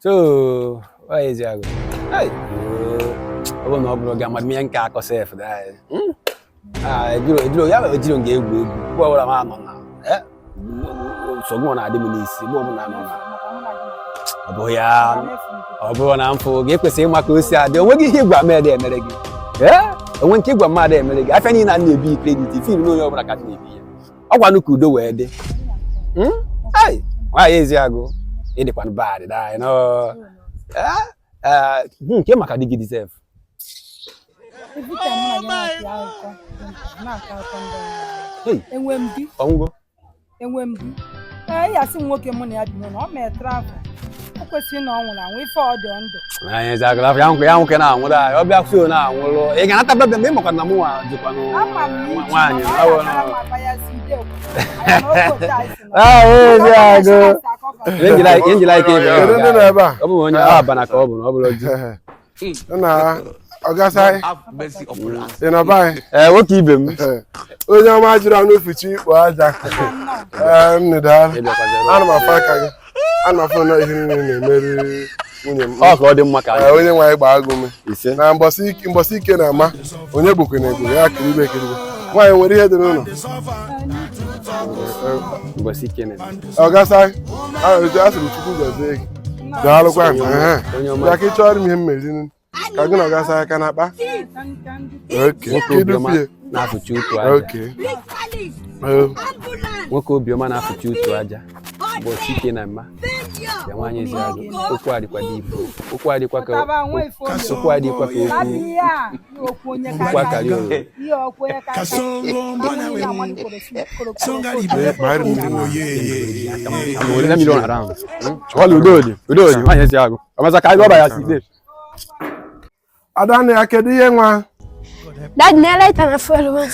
So, why is it? Hey, I will not blog and me and Kako say for that. You have a deal game. What am I now? So, one I didn't see. Boy, I'm for give the same Macusia. The way you got made there, Melody. Yeah? I won't keep one mother, Melody. I find you not to be played if you know your academy. I want to do where they. Hey, why is it? It is one bad, I know. Came a dig deserve. Hey, and when Ongo and when I see working money at no may travel. Question on when we fall down. I exactly young can now. What I be few now. I can't have the memo on the moon. You like it. Ogasai ina bai what keep him onye ma jira no fichi ikpo aja nnida ana ma faka ana fo no ihe ni na-emeri nwunye m ọ ka ọ dị mma ka onye nwa igba agụme na mbosi ike na ama onye gbukwe na egbu ya kiribe nwanyị nwere ihe dị n'ụlọ mbosi ike na Ogasai asịrị chukwu gozie gị daalụkwa ya ka ị chọrọ m ihe mmeri Kagina Ogasai can up. Okay. Now for you to okay. What could be a man after you to Aja? But she can amma. The one is Okwadi Quadi, Okwadi Quacker, Okwadi Quacker. Adani akedi yenwa. Dad ne light na fuel one.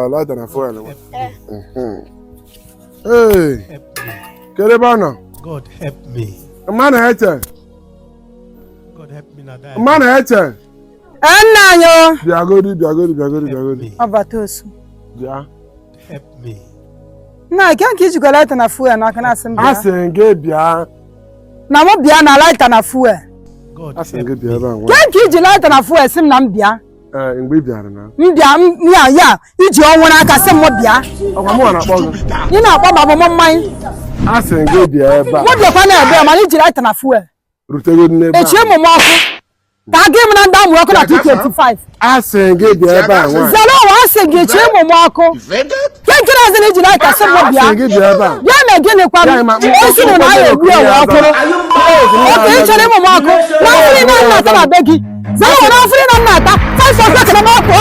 Light na fuel one. Hey. Kerebana. God help me. Man hete. God help me na die. Man hete. Enanyo. Biagodi. Abatosu. Ja. Help me. Na can't you go light na fuel na kana asem bia. Asenge bia. Na mo bia na light na fuel. Asenge bia ba nwa. Can't you light na fuel sim na mbia. Ngbe biara na. Mbia ya iji onwo na aka sim mo bia. Okwa mo na akpọ. Ni na akpọ babo mo mman. Asenge bia ba. Mo bia kwa na ebe ma ni ji light na fuel. Rutego ni ba. Echi mo mo ọkụ. Ka game na ndam wo na 225. Asenge bia ba nwa. Zalo wa asenge echi mo mo ọkụ. Kenkere azi ni ji light sim mo bia. Asenge bia ba. Ya na gene kwa. Esi no na ya egbu ewe ọkụrụ. Okay, chere mo ọkụ. Na firi na na ta na begi. Zalo na firi na na ta. 5 o'clock na mo ọkụ.